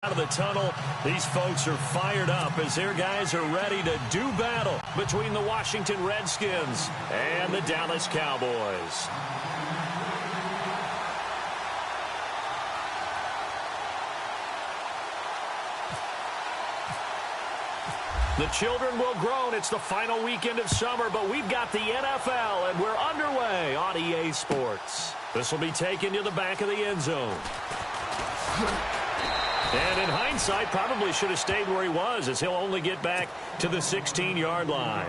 Out of the tunnel, these folks are fired up as their guys are ready to do battle between the Washington Redskins and the Dallas Cowboys. The children will groan. It's the final weekend of summer, but we've got the NFL, and we're underway on EA Sports. This will be taken to the back of the end zone. And in hindsight, probably should have stayed where he was, as he'll only get back to the 16-yard line.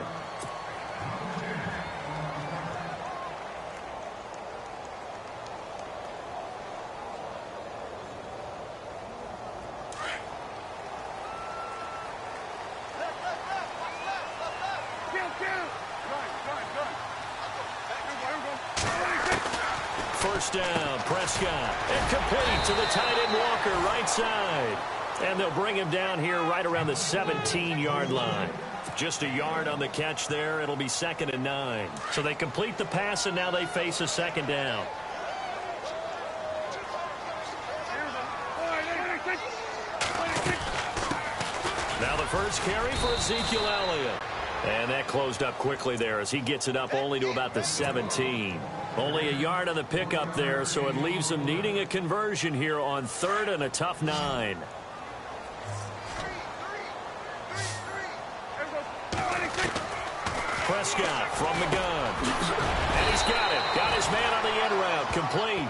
First down, Prescott. And complete to the tight end Walker, right side. And they'll bring him down here right around the 17-yard line. Just a yard on the catch there. It'll be 2nd and 9. So they complete the pass, and now they face a second down. Now the first carry for Ezekiel Elliott. And that closed up quickly there as he gets it up only to about the 17. Only a yard on the pickup there, so it leaves them needing a conversion here on 3rd and a tough 9. Prescott from the gun. And he's got it. Got his man on the end route. Complete.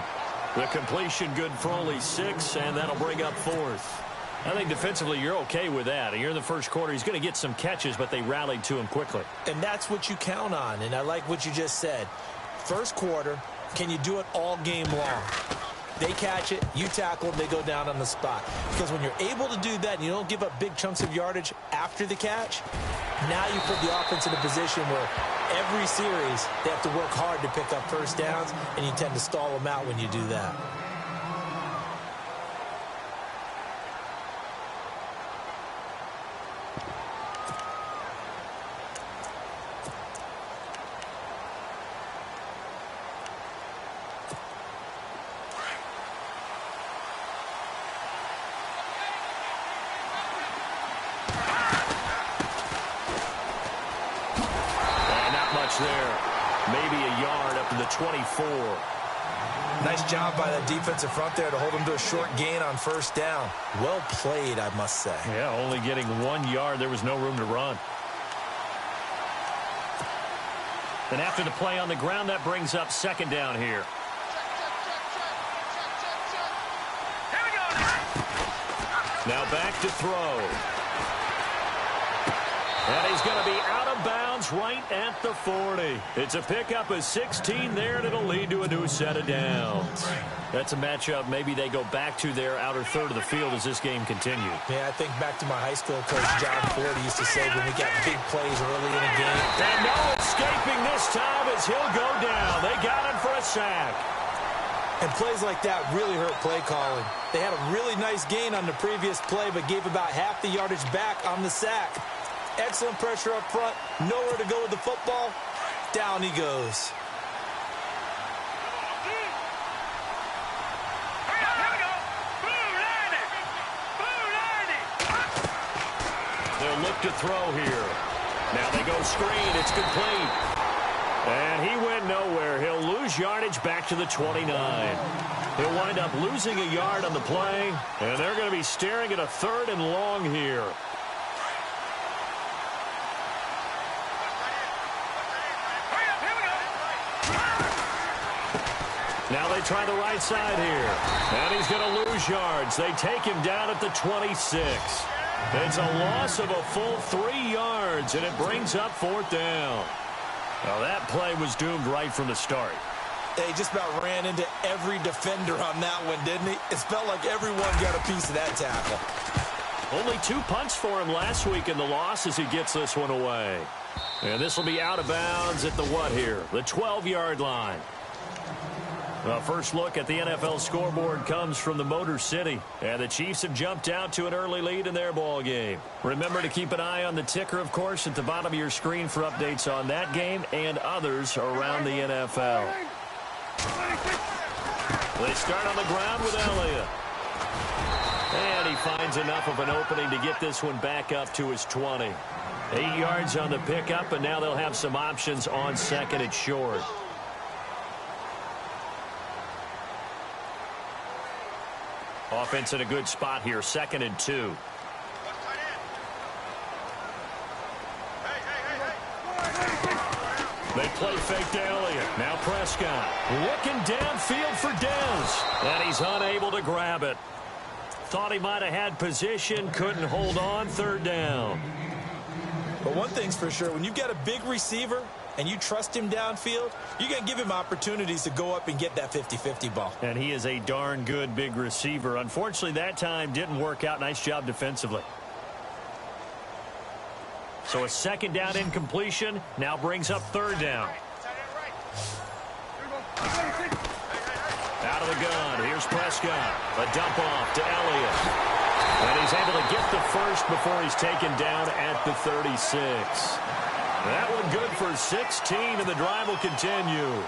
The completion good for only 6, and that'll bring up 4th. I think defensively you're okay with that. Here in the first quarter, he's going to get some catches, but they rallied to him quickly. And that's what you count on, and I like what you just said. First quarter, can you do it all game long? They catch it, you tackle them, they go down on the spot. Because when you're able to do that and you don't give up big chunks of yardage after the catch, now you put the offense in a position where every series they have to work hard to pick up first downs, and you tend to stall them out when you do that. There, maybe a yard up to the 24. Nice job by the defensive front there to hold him to a short gain on first down. Well played, I must say. Yeah, only getting 1 yard. There was no room to run. And after the play on the ground, that brings up 2nd down here. Now back to throw. And he's going to be out of bounds right at the 40. It's a pickup of 16 there, and it'll lead to a new set of downs. That's a matchup maybe they go back to their outer third of the field as this game continues. Yeah, I think back to my high school coach, John Ford, used to say when we got big plays early in a game. And no escaping this time as he'll go down. They got him for a sack. And plays like that really hurt play calling. They had a really nice gain on the previous play, but gave about half the yardage back on the sack. Excellent pressure up front. Nowhere to go with the football. Down he goes. They'll look to throw here. Now they go screen. It's complete. And he went nowhere. He'll lose yardage back to the 29. He'll wind up losing a yard on the play. And they're going to be staring at a 3rd and long here. Now they try the right side here. And he's going to lose yards. They take him down at the 26. It's a loss of a full 3 yards, and it brings up 4th down. Now that play was doomed right from the start. He just about ran into every defender on that one, didn't he? It felt like everyone got a piece of that tackle. Only 2 punts for him last week in the loss as he gets this one away. And this will be out of bounds at the what here? The 12-yard line. Well, first look at the NFL scoreboard comes from the Motor City. And the Chiefs have jumped out to an early lead in their ball game. Remember to keep an eye on the ticker, of course, at the bottom of your screen for updates on that game and others around the NFL. They start on the ground with Elliott. And he finds enough of an opening to get this one back up to his 20. 8 yards on the pickup, and now they'll have some options on second and short. Offense in a good spot here, 2nd and 2. They play fake to Elliott. Now Prescott looking downfield for Dez. And he's unable to grab it. Thought he might have had position, couldn't hold on, 3rd down. But one thing's for sure, when you've got a big receiver and you trust him downfield, you're going to give him opportunities to go up and get that 50-50 ball. And he is a darn good big receiver. Unfortunately, that time didn't work out. Nice job defensively. So a 2nd down incompletion now brings up 3rd down. Out of the gun. Here's Prescott. A dump off to Elliott. And he's able to get the first before he's taken down at the 36. That one good for 16, and the drive will continue.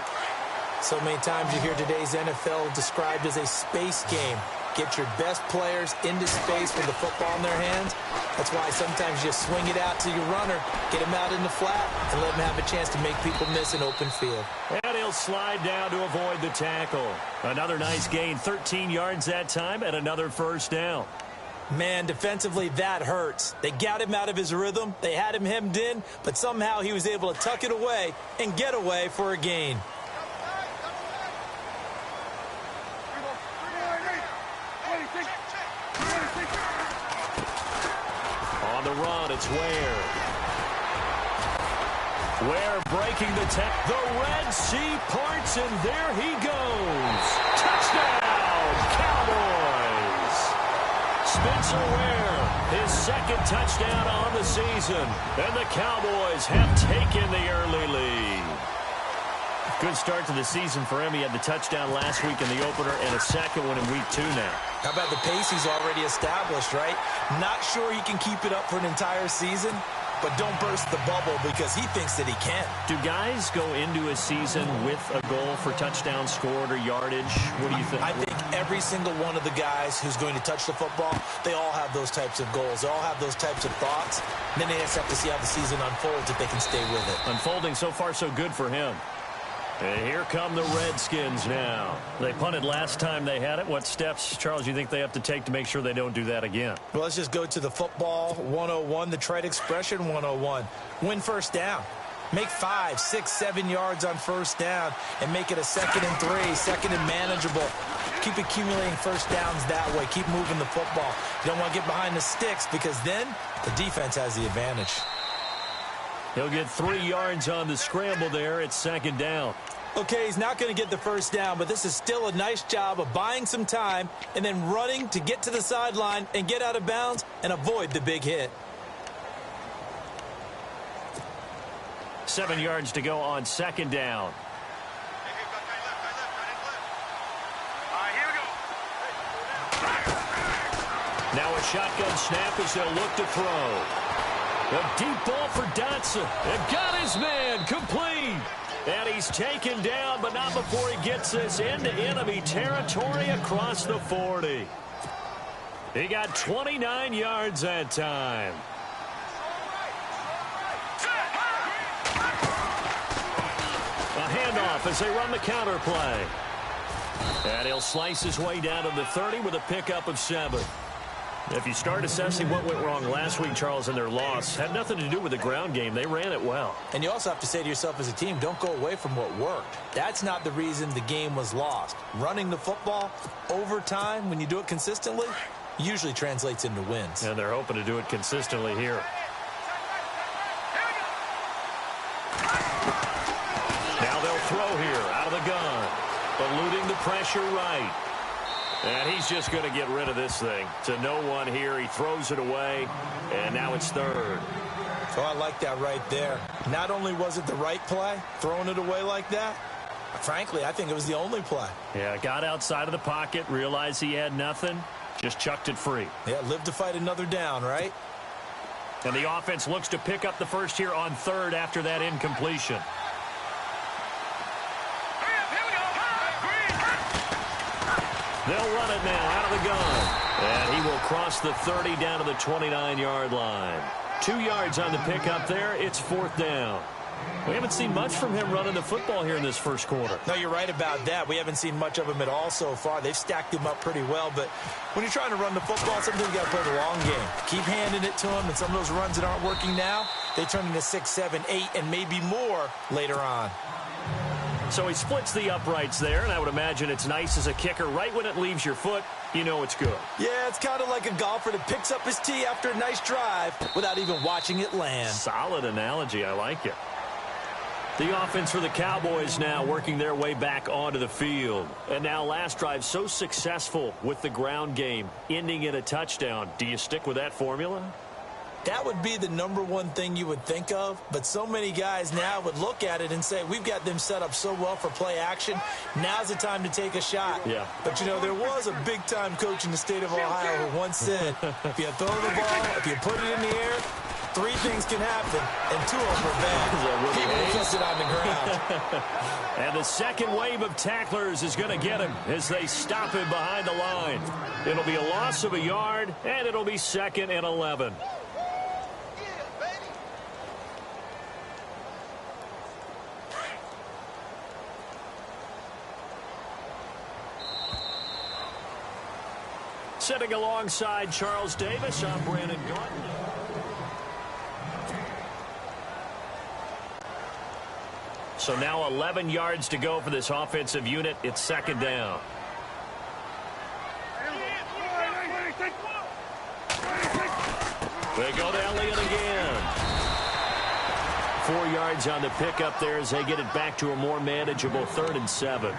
So many times you hear today's NFL described as a space game. Get your best players into space with the football in their hands. That's why sometimes you just swing it out to your runner, get him out in the flat, and let him have a chance to make people miss an open field. And he'll slide down to avoid the tackle. Another nice gain, 13 yards that time, and another 1st down. Man, defensively, that hurts. They got him out of his rhythm. They had him hemmed in, but somehow he was able to tuck it away and get away for a gain. On the run, it's Ware. Ware breaking the tech. The Red Sea parts, and there he goes. Touchdown, Cowboys. Spencer Ware, his 2nd touchdown on the season. And the Cowboys have taken the early lead. Good start to the season for him. He had the touchdown last week in the opener and a 2nd one in week 2 now. How about the pace he's already established, right? Not sure he can keep it up for an entire season, but don't burst the bubble because he thinks that he can. Do guys go into a season with a goal for touchdown scored or yardage? What do you think? I think every single one of the guys who's going to touch the football, they all have those types of goals. They all have those types of thoughts. And then they just have to see how the season unfolds if they can stay with it. Unfolding so far so good for him. And here come the Redskins now. They punted last time they had it. What steps, Charles, you think they have to take to make sure they don't do that again? Well, let's just go to the football 101, the trite expression 101. Win 1st down. Make 5, 6, 7 yards on 1st down and make it a 2nd and 3, 2nd and manageable. Keep accumulating 1st downs that way. Keep moving the football. You don't want to get behind the sticks because then the defense has the advantage. He'll get 3 yards on the scramble there. It's 2nd down. Okay, he's not going to get the 1st down, but this is still a nice job of buying some time and then running to get to the sideline and get out of bounds and avoid the big hit. 7 yards to go on 2nd down. Now a shotgun snap as they'll look to throw. A deep ball for Dotson. And got his man complete. And he's taken down, but not before he gets this into enemy territory across the 40. He got 29 yards that time. A handoff as they run the counter play. And he'll slice his way down to the 30 with a pickup of 7. If you start assessing what went wrong last week, Charles, in their loss, had nothing to do with the ground game. They ran it well. And you also have to say to yourself as a team, don't go away from what worked. That's not the reason the game was lost. Running the football over time, when you do it consistently, usually translates into wins. And they're hoping to do it consistently here. Now they'll throw here out of the gun. Eluding the pressure right. And he's just going to get rid of this thing. To no one here. He throws it away. And now it's 3rd. Oh, I like that right there. Not only was it the right play, throwing it away like that, frankly, I think it was the only play. Yeah, got outside of the pocket, realized he had nothing, just chucked it free. Yeah, live to fight another down, right? And the offense looks to pick up the first here on 3rd after that incompletion. They'll They'll run it now out of the gun. And he will cross the 30 down to the 29-yard line. 2 yards on the pickup there. It's 4th down. We haven't seen much from him running the football here in this first quarter. No, you're right about that. We haven't seen much of him at all so far. They've stacked him up pretty well, but when you're trying to run the football, sometimes you got to play the long game. Keep handing it to him, and some of those runs that aren't working now, they turn into 6, 7, 8, and maybe more later on. So he splits the uprights there, and I would imagine it's nice as a kicker. Right when it leaves your foot, you know it's good. Yeah, it's kind of like a golfer that picks up his tee after a nice drive without even watching it land. Solid analogy. I like it. The offense for the Cowboys now working their way back onto the field. And now last drive so successful with the ground game, ending in a touchdown. Do you stick with that formula? That would be the #1 thing you would think of, but so many guys now would look at it and say, we've got them set up so well for play action. Now's the time to take a shot. Yeah. But, you know, there was a big-time coach in the state of Ohio who once said, if you throw the ball, if you put it in the air, 3 things can happen, and 2 of them are bad. People will kiss it on the ground. And the second wave of tacklers is going to get him as they stop him behind the line. It'll be a loss of a yard, and it'll be 2nd and 11. Sitting alongside Charles Davis, I'm Brandon Gordon. So now 11 yards to go for this offensive unit. It's 2nd down. They go to Elliott again. 4 yards on the pickup there as they get it back to a more manageable 3rd and 7.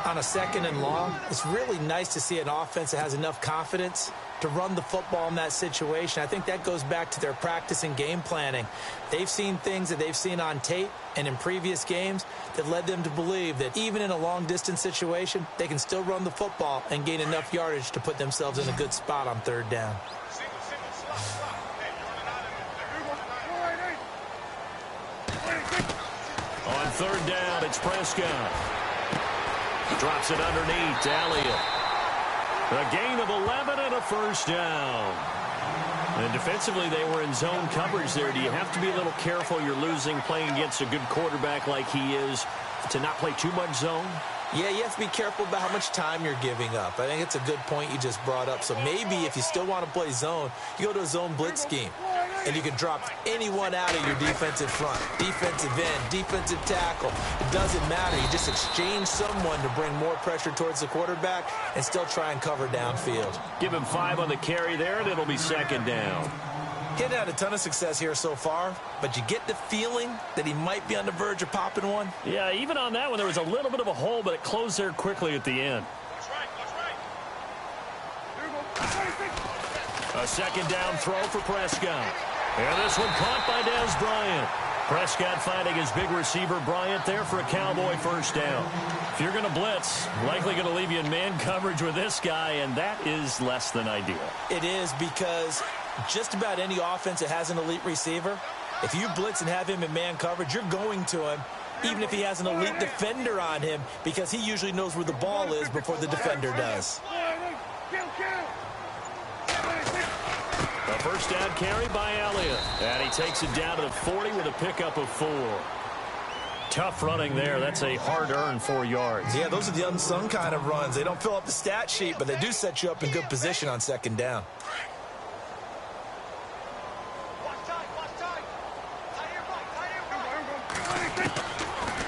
On a 2nd and long, it's really nice to see an offense that has enough confidence to run the football in that situation. I think that goes back to their practice and game planning. They've seen things that they've seen on tape and in previous games that led them to believe that even in a long-distance situation, they can still run the football and gain enough yardage to put themselves in a good spot on 3rd down. On 3rd down, it's Prescott. Drops it underneath to Elliott. A gain of 11 and a 1st down. And defensively, they were in zone coverage there. Do you have to be a little careful you're losing playing against a good quarterback like he is to not play too much zone? Yeah, you have to be careful about how much time you're giving up. I think it's a good point you just brought up. So maybe if you still want to play zone, you go to a zone blitz scheme. And you can drop anyone out of your defensive front, defensive end, defensive tackle. It doesn't matter. You just exchange someone to bring more pressure towards the quarterback and still try and cover downfield. Give him 5 on the carry there, and it'll be 2nd down. He hasn't had a ton of success here so far, but you get the feeling that he might be on the verge of popping one. Yeah, even on that one, there was a little bit of a hole, but it closed there quickly at the end. A 2nd down throw for Prescott. And this one caught by Dez Bryant. Prescott finding his big receiver Bryant there for a Cowboy 1st down. If you're going to blitz, likely going to leave you in man coverage with this guy, and that is less than ideal. It is, because just about any offense that has an elite receiver, if you blitz and have him in man coverage, you're going to him, even if he has an elite defender on him, because he usually knows where the ball is before the defender does. A 1st down carry by Elliott. And he takes it down to the 40 with a pickup of 4. Tough running there. That's a hard-earned 4 yards. Yeah, those are the unsung kind of runs. They don't fill up the stat sheet, but they do set you up in good position on 2nd down.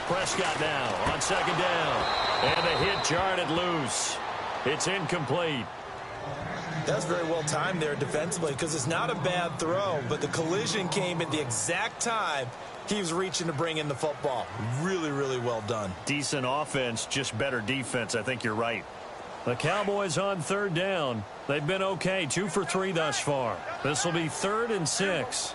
Prescott now on 2nd down. And the hit jarred loose. It's incomplete. That's very well timed there defensively, because it's not a bad throw, but the collision came at the exact time he was reaching to bring in the football. Really, really well done. Decent offense, just better defense. I think you're right. The Cowboys on 3rd down. They've been okay, 2 for 3 thus far. This will be 3rd and 6.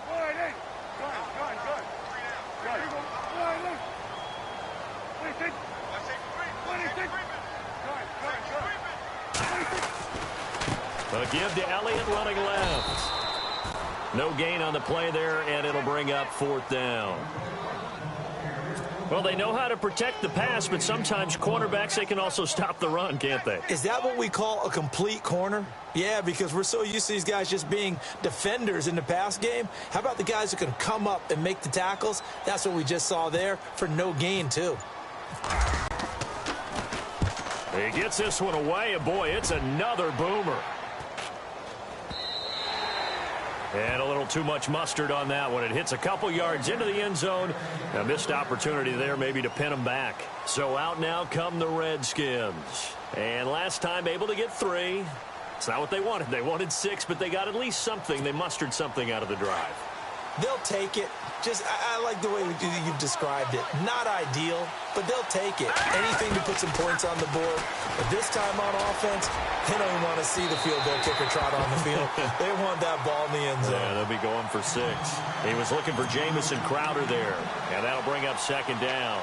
A give to Elliott running left. No gain on the play there, and it'll bring up 4th down. Well, they know how to protect the pass, but sometimes cornerbacks, they can also stop the run, can't they? Is that what we call a complete corner? Yeah, because we're so used to these guys just being defenders in the pass game. How about the guys who can come up and make the tackles? That's what we just saw there for no gain, too. He gets this one away, and boy, it's another boomer. And a little too much mustard on that one. It hits a couple yards into the end zone. A missed opportunity there maybe to pin them back. So out now come the Redskins. And last time able to get 3. It's not what they wanted. They wanted 6, but they got at least something. They mustered something out of the drive. They'll take it. I like the way you've described it. Not ideal, but they'll take it. Anything to put some points on the board. But this time on offense, they don't even want to see the field goal kicker trot on the field. They want that ball in the end zone. Yeah, they'll be going for 6. He was looking for Jamison Crowder there. And that'll bring up 2nd down.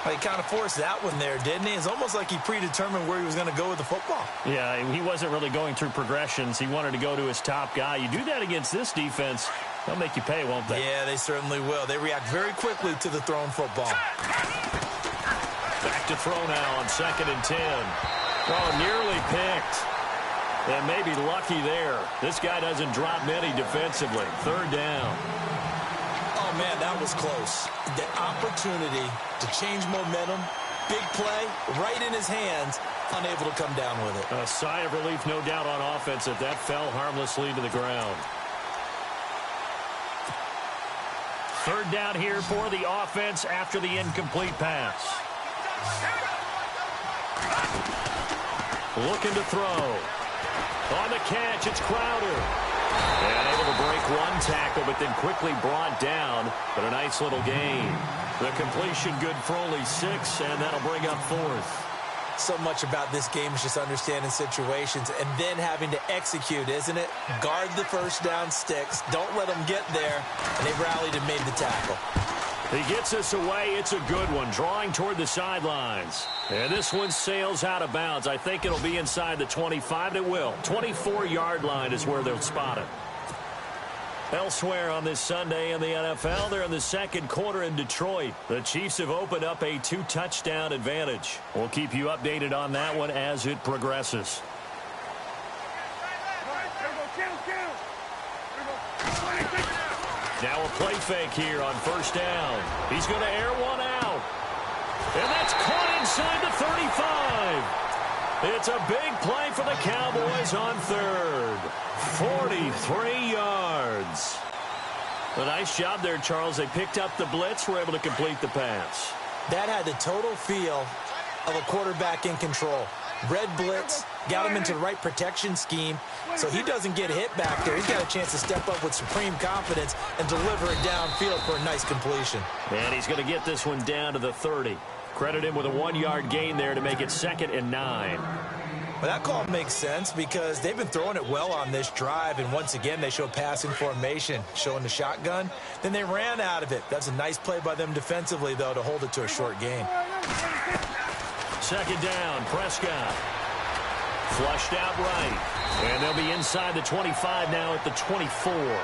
He kind of forced that one there, didn't he? It's almost like he predetermined where he was going to go with the football. Yeah, he wasn't really going through progressions. He wanted to go to his top guy. You do that against this defense, they'll make you pay, won't they? Yeah, they certainly will. They react very quickly to the thrown football. Back to throw now on 2nd and 10. Oh, nearly picked. And maybe lucky there. This guy doesn't drop many defensively. 3rd down. Oh, man, that was close. The opportunity to change momentum, big play, right in his hands, unable to come down with it. A sigh of relief, no doubt, on offense that fell harmlessly to the ground. 3rd down here for the offense after the incomplete pass. Looking to throw. On the catch, it's Crowder. And able to break one tackle, but then quickly brought down. But a nice little gain. The completion good for only 6, and that'll bring up 4th. So much about this game is just understanding situations and then having to execute, isn't it? Guard the first down sticks. Don't let them get there. And they rallied and made the tackle. He gets this away. It's a good one. Drawing toward the sidelines. And this one sails out of bounds. I think it'll be inside the 25. It will. 24-yard line is where they'll spot it. Elsewhere on this Sunday in the NFL, they're in the 2nd quarter in Detroit. The Chiefs have opened up a 2-touchdown advantage. We'll keep you updated on that one as it progresses. Now a play fake here on 1st down. He's going to air one out. And that's caught inside the 35. It's a big play for the Cowboys on 3rd. 43 yards. A nice job there, Charles. They picked up the blitz, were able to complete the pass. That had the total feel of a quarterback in control. Red blitz, got him into the right protection scheme, so he doesn't get hit back there. He's got a chance to step up with supreme confidence and deliver it downfield for a nice completion. And he's going to get this one down to the 30. Credit him with a 1-yard gain there to make it 2nd and 9. Well, that call makes sense because they've been throwing it well on this drive, and once again they show passing formation, showing the shotgun. Then they ran out of it. That's a nice play by them defensively, though, to hold it to a short gain. 2nd down, Prescott. Flushed out right. And they'll be inside the 25 now at the 24.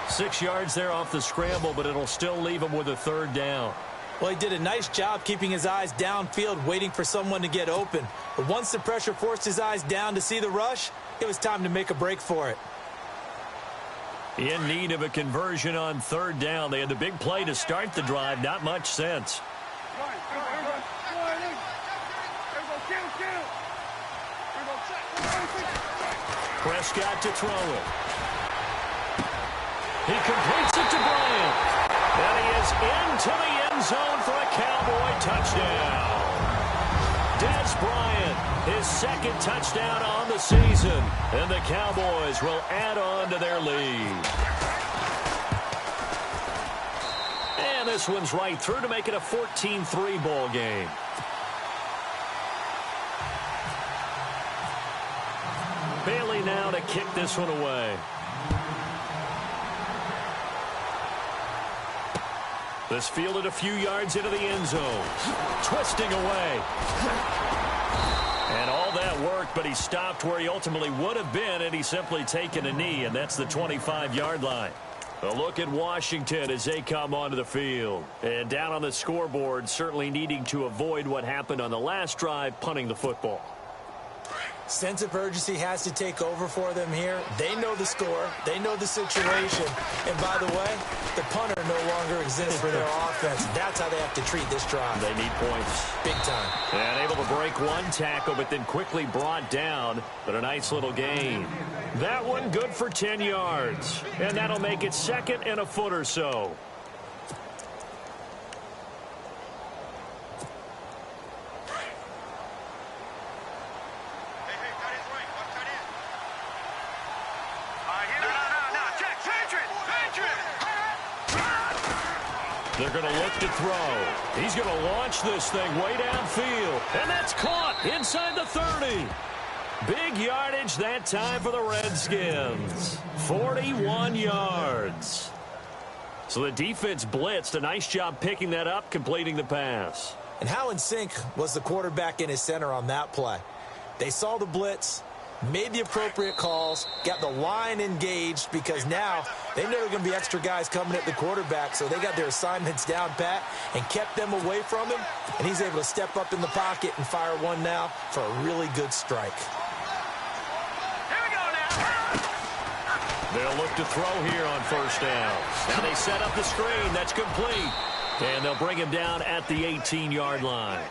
6 yards there off the scramble, but it'll still leave him with a 3rd down. Well, he did a nice job keeping his eyes downfield, waiting for someone to get open. But once the pressure forced his eyes down to see the rush, it was time to make a break for it. In need of a conversion on 3rd down. They had the big play to start the drive. Not much sense. Prescott to throw it. He completes it to Bryant. And he is into the end zone for a Cowboy touchdown. Des Bryant, his 2nd touchdown on the season. And the Cowboys will add on to their lead. And this one's right through to make it a 14-3 ball game. Bailey now to kick this one away. This fielded a few yards into the end zone. Twisting away. And all that worked, but he stopped where he ultimately would have been, and he's simply taken a knee, and that's the 25-yard line. A look at Washington as they come onto the field. And down on the scoreboard, certainly needing to avoid what happened on the last drive, punting the football. Sense of urgency has to take over for them here. They know the score. They know the situation. And by the way, the punter no longer exists for their offense. That's how they have to treat this drive. They need points. Big time. And able to break one tackle, but then quickly brought down. But a nice little gain. That one good for 10 yards. And that'll make it second and a foot or so. They're going to look to throw. He's going to launch this thing way downfield. And that's caught inside the 30. Big yardage that time for the Redskins. 41 yards. So the defense blitzed. A nice job picking that up, completing the pass. And how in sync was the quarterback in his center on that play? They saw the blitz, made the appropriate calls, got the line engaged because now they know there are going to be extra guys coming at the quarterback, so they got their assignments down pat and kept them away from him, and he's able to step up in the pocket and fire one now for a really good strike. Here we go now. They'll look to throw here on first down. Now they set up the screen. That's complete. And they'll bring him down at the 18-yard line.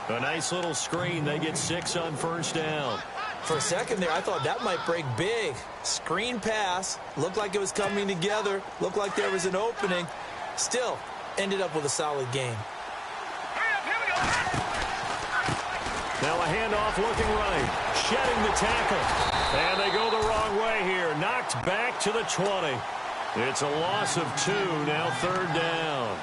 A nice little screen. They get 6 on first down. For a second there, I thought that might break big. Screen pass. Looked like it was coming together. Looked like there was an opening. Still, ended up with a solid game. Now a handoff looking right. Shedding the tackle. And they go the wrong way here. Knocked back to the 20. It's a loss of 2. Now third down.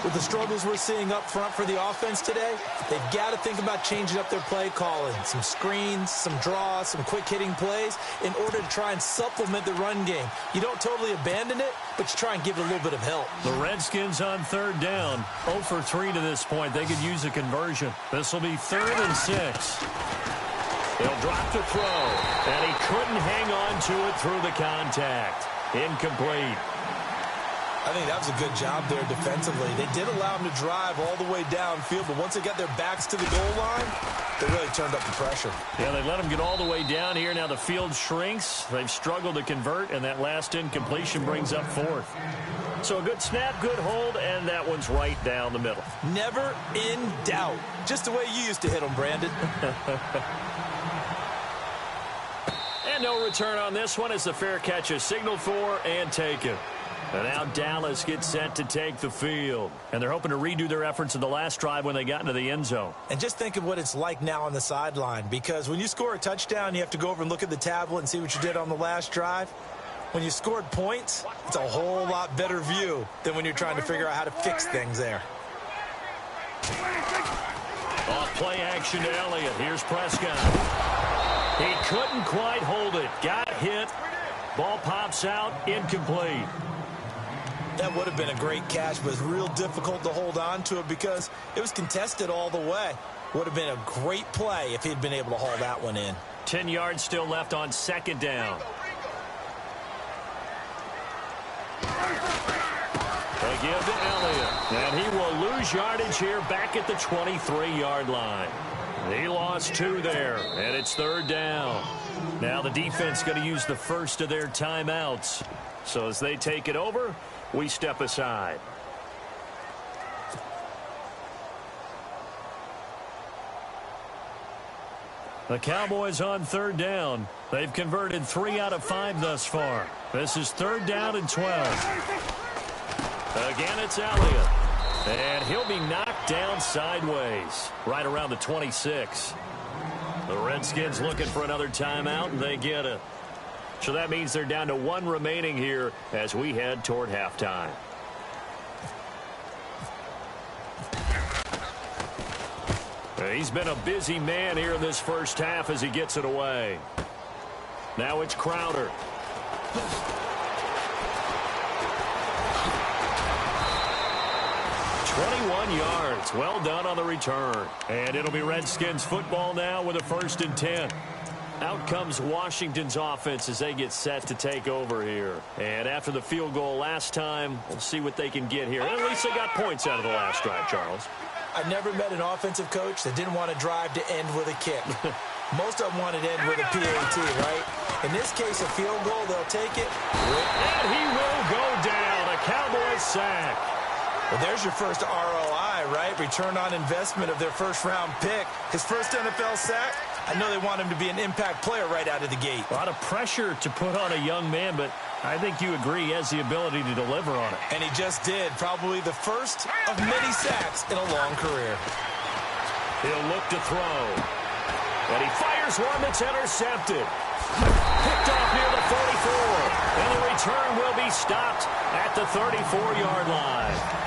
With the struggles we're seeing up front for the offense today, they've got to think about changing up their play calling. Some screens, some draws, some quick-hitting plays in order to try and supplement the run game. You don't totally abandon it, but you try and give it a little bit of help. The Redskins on third down. 0 for 3 to this point. They could use a conversion. This will be 3rd and 6. They'll drop the throw, and he couldn't hang on to it through the contact. Incomplete. I think that was a good job there defensively. They did allow him to drive all the way downfield, but once they got their backs to the goal line, they really turned up the pressure. Yeah, they let him get all the way down here. Now the field shrinks. They've struggled to convert, and that last incompletion brings up 4th. So a good snap, good hold, and that one's right down the middle. Never in doubt. Just the way you used to hit them, Brandon. And no return on this one as the fair catch is signaled for and taken. And now Dallas gets set to take the field. And they're hoping to redo their efforts in the last drive when they got into the end zone. And just think of what it's like now on the sideline. Because when you score a touchdown, you have to go over and look at the tablet and see what you did on the last drive. When you scored points, it's a whole lot better view than when you're trying to figure out how to fix things there. Off play action to Elliott. Here's Prescott. He couldn't quite hold it. Got hit. Ball pops out. Incomplete. That would have been a great catch, but it's real difficult to hold on to it because it was contested all the way. Would have been a great play if he'd been able to haul that one in. 10 yards still left on second down. They give to Elliott, and he will lose yardage here back at the 23-yard line. He lost 2 there, and it's third down. Now the defense going to use the first of their timeouts. So as they take it over, we step aside. The Cowboys on third down. They've converted 3 out of 5 thus far. This is third down and 12. Again, it's Elliott. And he'll be knocked down sideways right around the 26. The Redskins looking for another timeout, and they get it. So that means they're down to 1 remaining here as we head toward halftime. He's been a busy man here in this first half as he gets it away. Now it's Crowder. 21 yards. Well done on the return. And it'll be Redskins football now with a 1st and 10. Out comes Washington's offense as they get set to take over here. And after the field goal last time, we'll see what they can get here. At least they got points out of the last drive, Charles. I've never met an offensive coach that didn't want to drive to end with a kick. Most of them want to end with a PAT, right? In this case, a field goal, they'll take it. And he will go down. A Cowboys sack. Well, there's your first ROI, right? Return on investment of their first-round pick. His first NFL sack. I know they want him to be an impact player right out of the gate. A lot of pressure to put on a young man, but I think you agree he has the ability to deliver on it. And he just did. Probably the first of many sacks in a long career. He'll look to throw. And he fires one that's intercepted. Picked off near the 44. And the return will be stopped at the 34-yard line.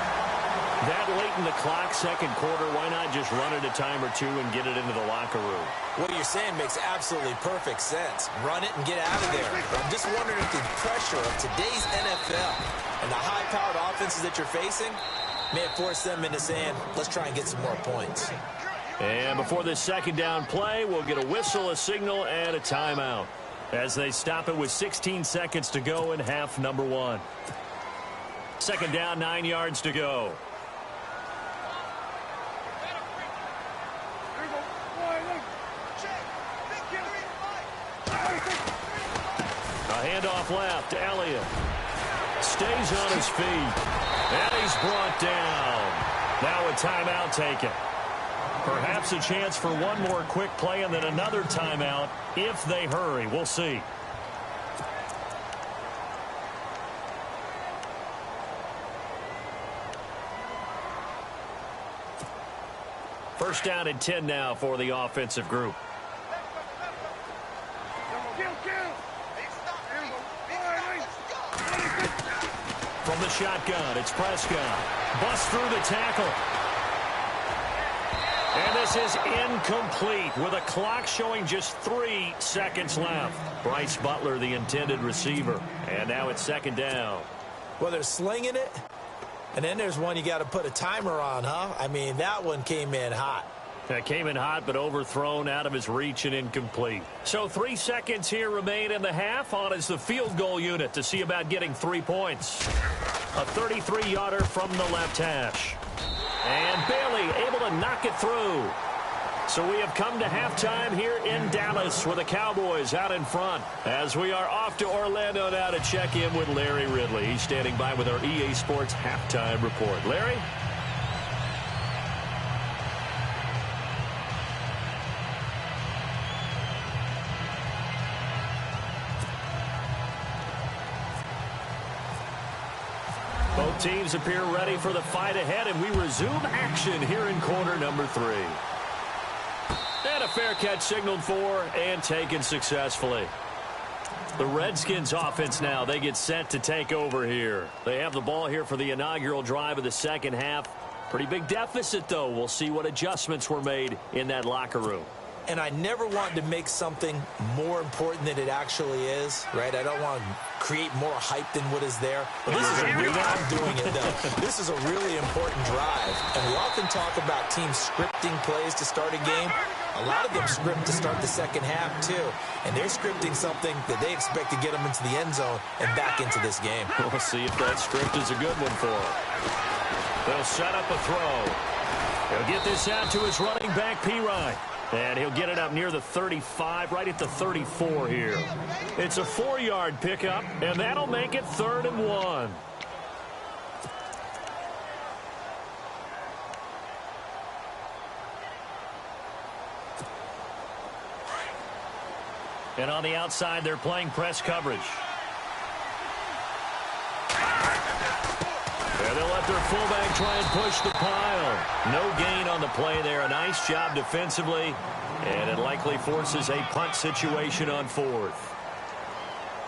That late in the clock, second quarter, why not just run it a time or two and get it into the locker room? What you're saying makes absolutely perfect sense. Run it and get out of there. But I'm just wondering if the pressure of today's NFL and the high-powered offenses that you're facing may have forced them into saying, let's try and get some more points. And before this second down play, we'll get a whistle, a signal, and a timeout as they stop it with 16 seconds to go in half number one. Second down, 9 yards to go. A handoff left. Elliott stays on his feet. And he's brought down. Now a timeout taken. Perhaps a chance for one more quick play and then another timeout if they hurry. We'll see. First down and 10 now for the offensive group. From the shotgun, it's Prescott. Busts through the tackle. And this is incomplete with a clock showing just 3 seconds left. Bryce Butler, the intended receiver. And now it's second down. Well, they're slinging it. And then there's one you got to put a timer on, huh? I mean, that one came in hot. That came in hot, but overthrown, out of his reach, and incomplete. So 3 seconds here remain in the half. On is the field goal unit to see about getting 3 points. A 33-yarder from the left hash. And Bailey able to knock it through. So we have come to halftime here in Dallas with the Cowboys out in front as we are off to Orlando now to check in with Larry Ridley. He's standing by with our EA Sports halftime report. Larry? Both teams appear ready for the fight ahead, and we resume action here in quarter number 3. And a fair catch signaled for and taken successfully. The Redskins offense now, they get set to take over here. They have the ball here for the inaugural drive of the second half. Pretty big deficit, though. We'll see what adjustments were made in that locker room. And I never want to make something more important than it actually is, right? I don't want to create more hype than what is there. But this is a really, I'm doing it, though. This is a really important drive. And we often talk about teams scripting plays to start a game. A lot of them script to start the second half, too. And they're scripting something that they expect to get them into the end zone and back into this game. We'll see if that script is a good one for them. They'll set up a throw. He'll get this out to his running back, P-Ryan. And he'll get it up near the 35, right at the 34 here. It's a 4-yard pickup, and that'll make it 3rd and 1. And on the outside, they're playing press coverage. And they'll let their fullback try and push the pile. No gain on the play there. A nice job defensively. And it likely forces a punt situation on 4th.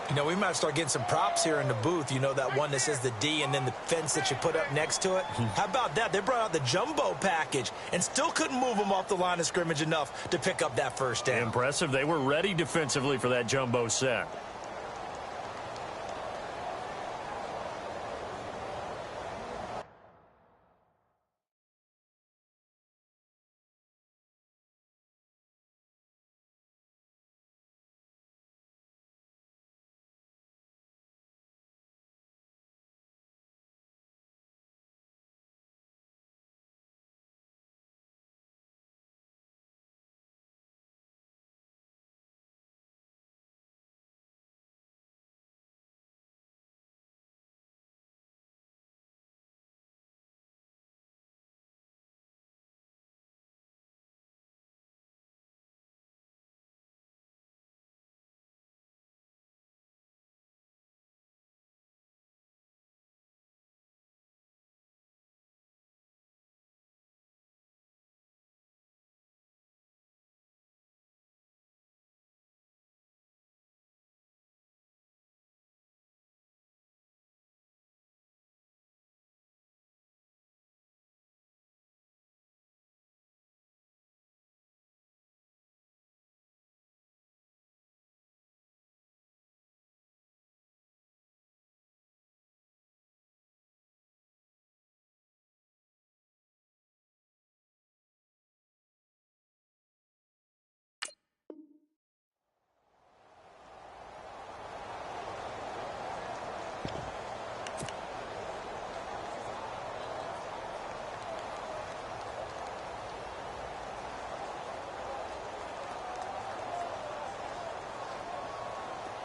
You know, we might start getting some props here in the booth. You know, that one that says the D and then the fence that you put up next to it. How about that? They brought out the jumbo package and still couldn't move them off the line of scrimmage enough to pick up that first down. Impressive. They were ready defensively for that jumbo set.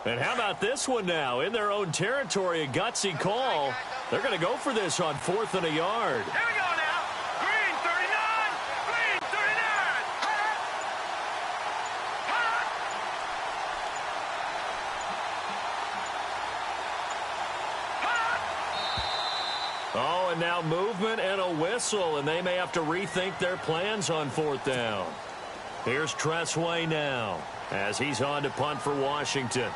And how about this one now? In their own territory, a gutsy call. They're going to go for this on 4th and a yard. Here we go now. Green 39. Green 39. Oh, and now movement and a whistle, and they may have to rethink their plans on 4th down. Here's Tressway now as he's on to punt for Washington.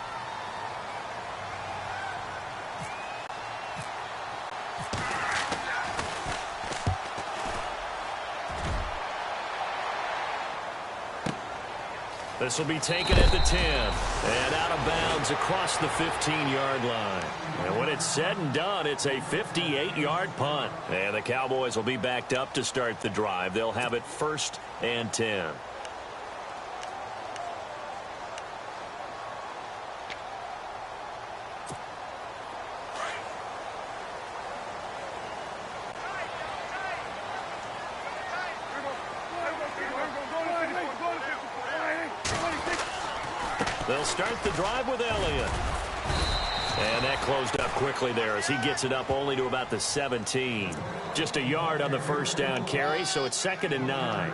This will be taken at the 10 and out of bounds across the 15-yard line. And when it's said and done, it's a 58-yard punt. And the Cowboys will be backed up to start the drive. They'll have it 1st and 10. They'll start the drive with Elliott. And that closed up quickly there as he gets it up only to about the 17. Just a yard on the 1st down carry, so it's 2nd and 9.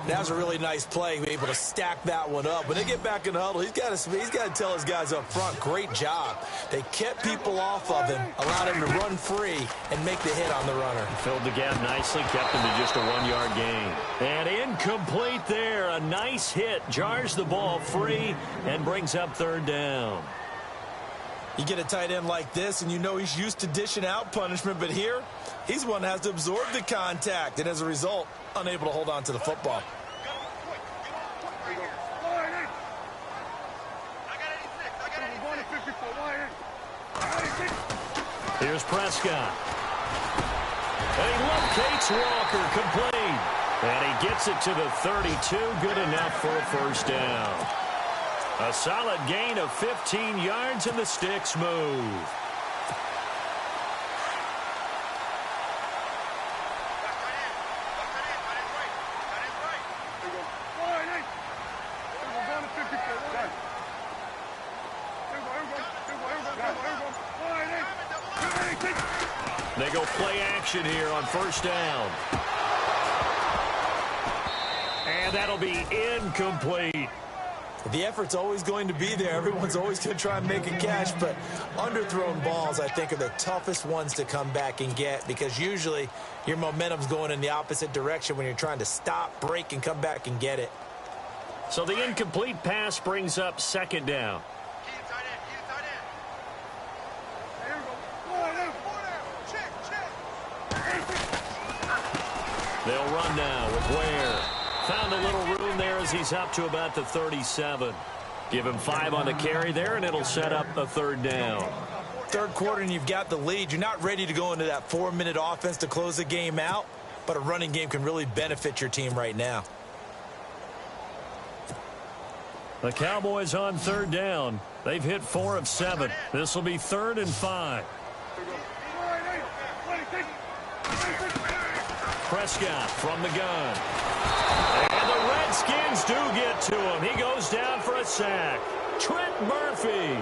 That was a really nice play, able to stack that one up. When they get back in the huddle, he's got to tell his guys up front, great job. They kept people off of him, allowed him to run free and make the hit on the runner. Filled the gap nicely, kept him to just a 1-yard gain. And incomplete there. A nice hit, jars the ball free and brings up 3rd down. You get a tight end like this, and you know he's used to dishing out punishment, but here, he's the one that has to absorb the contact, and as a result, unable to hold on to the football. Here's Prescott. And he locates Walker, complete. And he gets it to the 32, good enough for a 1st down. A solid gain of 15 yards, and the sticks move. They go play action here on 1st down. And that'll be incomplete. The effort's always going to be there. Everyone's always going to try and make a catch, but underthrown balls, I think, are the toughest ones to come back and get because usually your momentum's going in the opposite direction when you're trying to stop, break, and come back and get it. So the incomplete pass brings up 2nd down. They'll run now with Ware. Found a little room there as he's up to about the 37. Give him 5 on the carry there, and it'll set up a 3rd down. 3rd quarter, and you've got the lead. You're not ready to go into that 4-minute offense to close the game out, but a running game can really benefit your team right now. The Cowboys on 3rd down. They've hit 4 of 7. This will be 3rd and 5. Prescott from the gun. And the Redskins do get to him. He goes down for a sack. Trent Murphy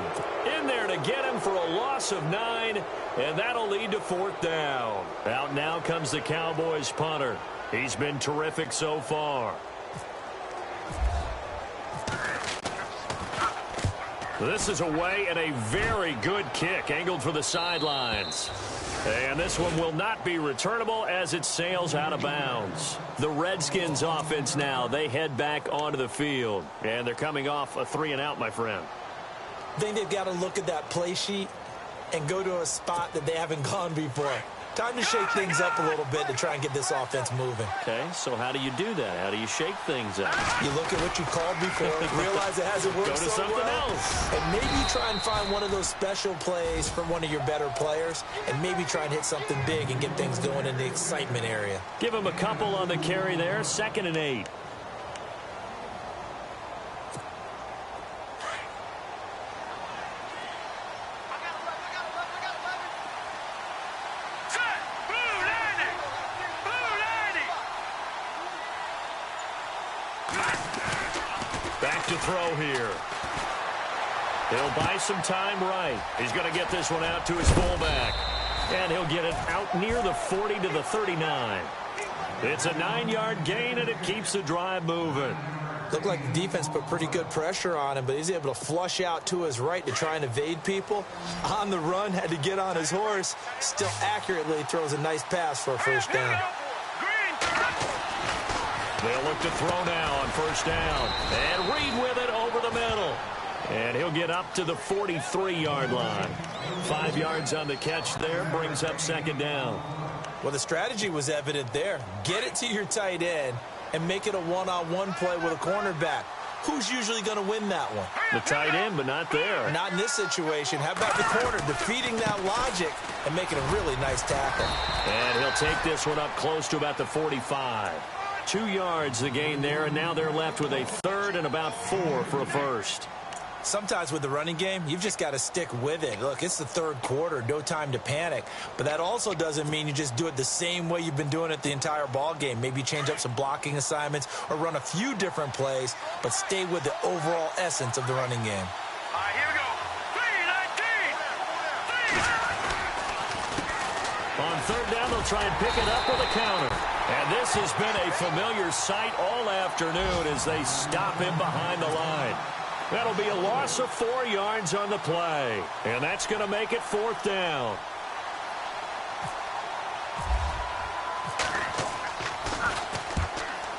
in there to get him for a loss of 9, and that'll lead to 4th down. Out now comes the Cowboys punter. He's been terrific so far. This is away and a very good kick angled for the sidelines. And this one will not be returnable as it sails out of bounds. The Redskins offense now, they head back onto the field. And they're coming off a 3-and-out, my friend. I think they've got to look at that play sheet and go to a spot that they haven't gone before. Time to shake things up a little bit to try and get this offense moving. Okay, so how do you do that? How do you shake things up? You look at what you called before, realize it hasn't worked Go to so something well, else. and maybe try and find one of those special plays from one of your better players, and maybe try and hit something big and get things going in the excitement area. Give him a couple on the carry there, 2nd and 8. Back to throw here. He'll buy some time right. He's going to get this one out to his fullback. And he'll get it out near the 40 to the 39. It's a 9-yard gain, and it keeps the drive moving. Looked like the defense put pretty good pressure on him, but he's able to flush out to his right to try and evade people. On the run, had to get on his horse. Still accurately throws a nice pass for a first down. They'll look to throw now on first down. And Reed with it over the middle. And he'll get up to the 43-yard line. 5 yards on the catch there, brings up second down. Well, the strategy was evident there. Get it to your tight end and make it a one-on-one play with a cornerback. Who's usually going to win that one? The tight end, but not there. Not in this situation. How about the corner defeating that logic and making a really nice tackle? And he'll take this one up close to about the 45. 2 yards the gain there, and now they're left with a third and about 4 for a first. Sometimes with the running game, you've just got to stick with it. Look, it's the third quarter, no time to panic. But that also doesn't mean you just do it the same way you've been doing it the entire ball game. Maybe change up some blocking assignments or run a few different plays, but stay with the overall essence of the running game. All right, here we go. 3-19. On third down, they'll try and pick it up with a counter. And this has been a familiar sight all afternoon as they stop him behind the line. That'll be a loss of 4 yards on the play. And that's going to make it fourth down.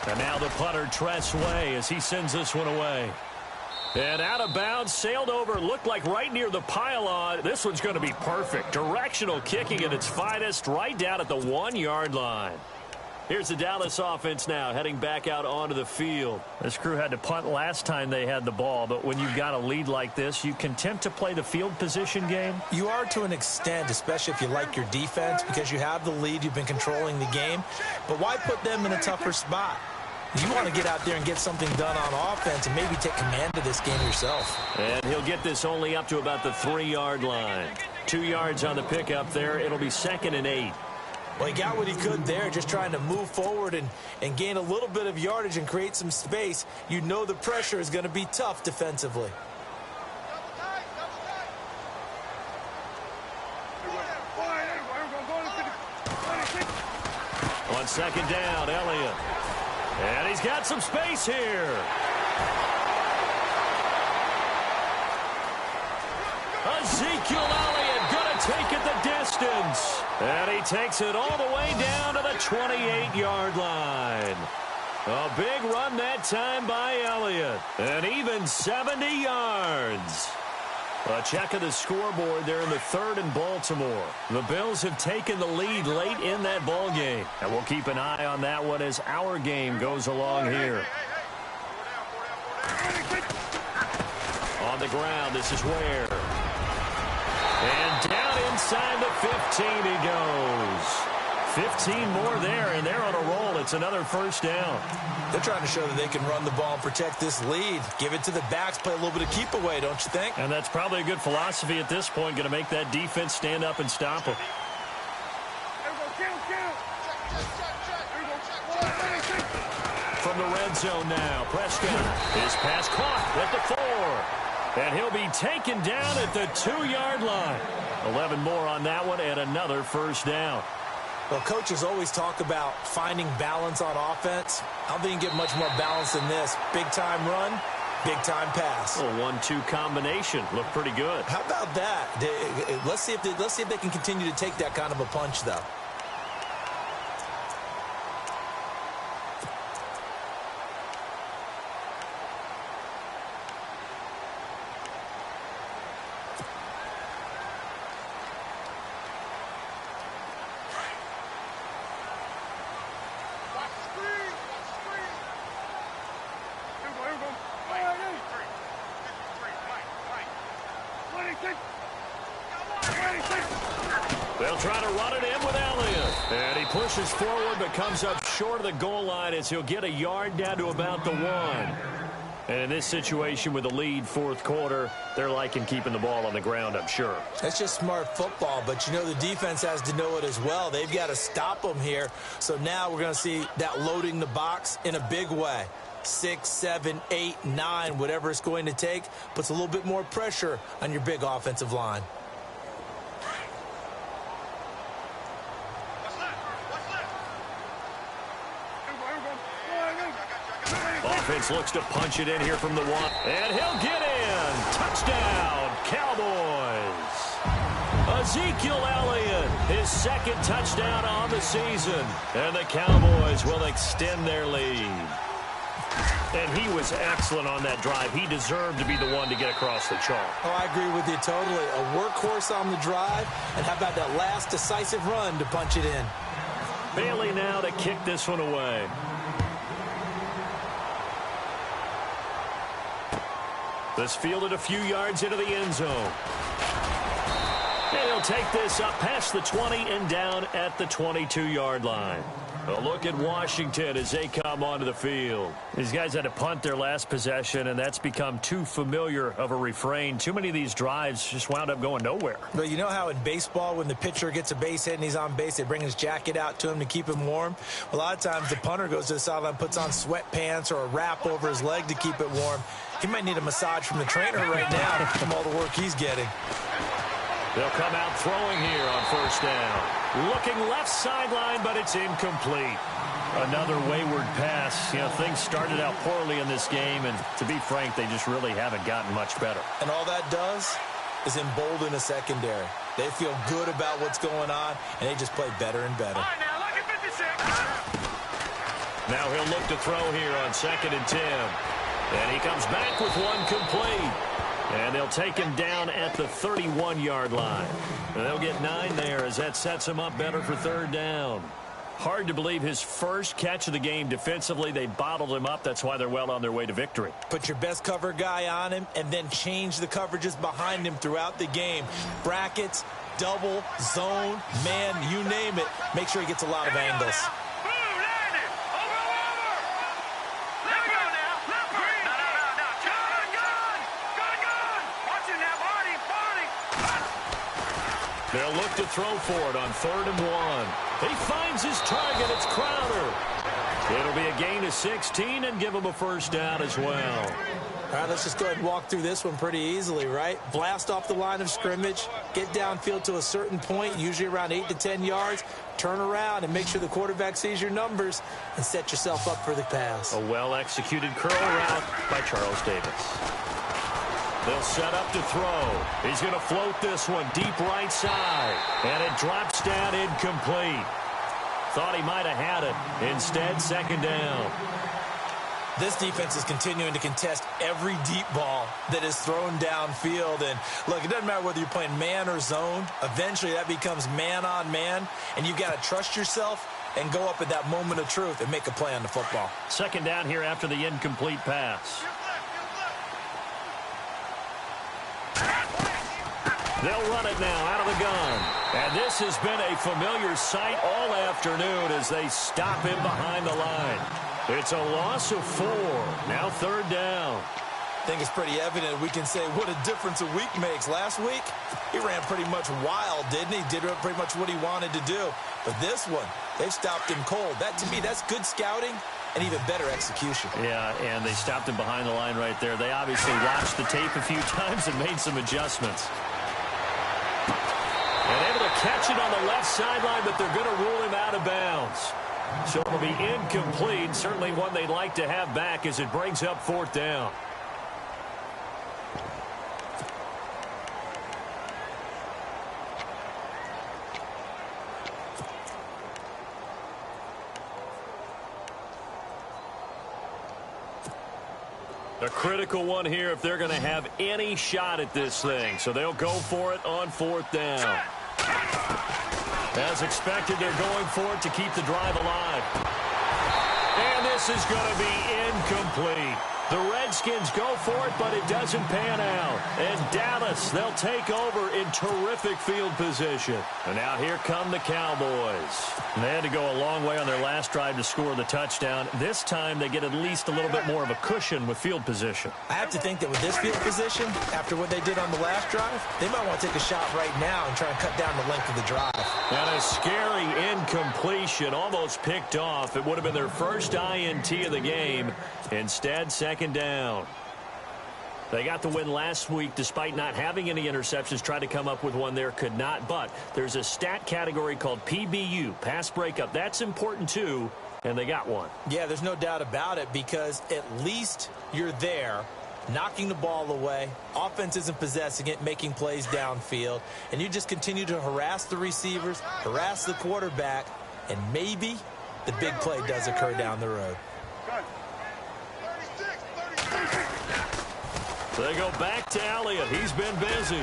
And now the punter Tress Way as he sends this one away. And out of bounds, sailed over, looked like right near the pylon. This one's going to be perfect. Directional kicking at its finest, right down at the 1-yard line. Here's the Dallas offense now, heading back out onto the field. This crew had to punt last time they had the ball, but when you've got a lead like this, you content to play the field position game? You are to an extent, especially if you like your defense, because you have the lead, you've been controlling the game. But why put them in a tougher spot? You want to get out there and get something done on offense and maybe take command of this game yourself. And he'll get this only up to about the 3-yard line. 2 yards on the pickup there. It'll be 2nd and 8. Well, he got what he could there, just trying to move forward and gain a little bit of yardage and create some space. You know the pressure is going to be tough defensively. On second down, Elliott. And he's got some space here. Ezekiel Elliott going to take it the distance. And he takes it all the way down to the 28-yard line. A big run that time by Elliott. And even 70 yards. A check of the scoreboard there in the 3rd and Baltimore. The Bills have taken the lead late in that ball game. And we'll keep an eye on that one as our game goes along here. On the ground, this is Ware. And down inside the 15 he goes. 15 more there, and they're on a roll. It's another first down. They're trying to show that they can run the ball and protect this lead. Give it to the backs, play a little bit of keep away, don't you think? And that's probably a good philosophy at this point, going to make that defense stand up and stop them. From the red zone now, Prescott. His pass caught at the 4. And he'll be taken down at the 2-yard line. 11 more on that one and another first down. Well, coaches always talk about finding balance on offense. I don't think you can get much more balance than this. Big-time run, big-time pass. A 1-2 combination. Looked pretty good. How about that? Let's see if they can continue to take that kind of a punch, though. They'll try to run it in with Elliott. And he pushes forward but comes up short of the goal line as he'll get a yard down to about the 1. And in this situation with the lead fourth quarter, they're liking keeping the ball on the ground, I'm sure. That's just smart football, but you know the defense has to know it as well. They've got to stop them here. So now we're going to see that loading the box in a big way. 6, 7, 8, 9, whatever it's going to take, puts a little bit more pressure on your big offensive line. Offense looks to punch it in here from the one. And he'll get in. Touchdown, Cowboys. Ezekiel Elliott, his second touchdown on the season. And the Cowboys will extend their lead. And he was excellent on that drive. He deserved to be the one to get across the chalk. Oh, I agree with you totally. A workhorse on the drive. And how about that last decisive run to punch it in? Bailey now to kick this one away. This fielded a few yards into the end zone. And he'll take this up past the 20 and down at the 22-yard line. A look at Washington as they come onto the field. These guys had to punt their last possession, and that's become too familiar of a refrain. Too many of these drives just wound up going nowhere. But you know how in baseball, when the pitcher gets a base hit and he's on base, they bring his jacket out to him to keep him warm? A lot of times the punter goes to the sideline, puts on sweatpants or a wrap over his leg to keep it warm. He might need a massage from the trainer right now from all the work he's getting. They'll come out throwing here on first down. Looking left sideline, but it's incomplete. Another wayward pass. You know, things started out poorly in this game, and to be frank, they just really haven't gotten much better. And all that does is embolden a secondary. They feel good about what's going on, and they just play better and better. All right, now look at 56. Now he'll look to throw here on 2nd and 10. And he comes back with one complete. And they'll take him down at the 31-yard line. And they'll get 9 there as that sets him up better for third down. Hard to believe his first catch of the game defensively. They bottled him up. That's why they're well on their way to victory. Put your best cover guy on him and then change the coverages behind him throughout the game. Brackets, double, zone, man, you name it. Make sure he gets a lot of angles. They'll look to throw for it on 3rd and 1. He finds his target. It's Crowder. It'll be a gain of 16 and give him a first down as well. All right, let's just go ahead and walk through this one pretty easily, right? Blast off the line of scrimmage, get downfield to a certain point, usually around 8 to 10 yards, turn around and make sure the quarterback sees your numbers and set yourself up for the pass. A well-executed curl route by Charles Davis. They'll set up to throw. He's going to float this one deep right side. And it drops down incomplete. Thought he might have had it. Instead, 2nd down. This defense is continuing to contest every deep ball that is thrown downfield. And, look, it doesn't matter whether you're playing man or zone. Eventually, that becomes man on man. And you've got to trust yourself and go up at that moment of truth and make a play on the football. 2nd down here after the incomplete pass. They'll run it now out of the gun. And this has been a familiar sight all afternoon as they stop him behind the line. It's a loss of 4. Now 3rd down. I think it's pretty evident we can say what a difference a week makes. Last week, he ran pretty much wild, didn't he? Did pretty much what he wanted to do. But this one, they've stopped him cold. That, to me, that's good scouting and even better execution. Yeah, and they stopped him behind the line right there. They obviously watched the tape a few times and made some adjustments. And able to catch it on the left sideline, but they're going to rule him out of bounds. So it'll be incomplete. Certainly one they'd like to have back as it brings up 4th down. A critical one here if they're going to have any shot at this thing. So they'll go for it on 4th down. As expected, they're going for it to keep the drive alive. And this is going to be incomplete. The Redskins go for it, but it doesn't pan out. And Dallas, they'll take over in terrific field position. And now here come the Cowboys. And they had to go a long way on their last drive to score the touchdown. This time they get at least a little bit more of a cushion with field position. I have to think that with this field position, after what they did on the last drive, they might want to take a shot right now and try and cut down the length of the drive. And a scary incompletion, almost picked off. It would have been their first INT of the game. Instead, second down. They got the win last week despite not having any interceptions. Tried to come up with one there, could not. But there's a stat category called PBU, pass breakup. That's important too, and they got one. Yeah, there's no doubt about it, because at least you're there, knocking the ball away. Offense isn't possessing it, making plays downfield. And you just continue to harass the receivers, harass the quarterback, and maybe the big play does occur down the road. They go back to Elliott. He's been busy.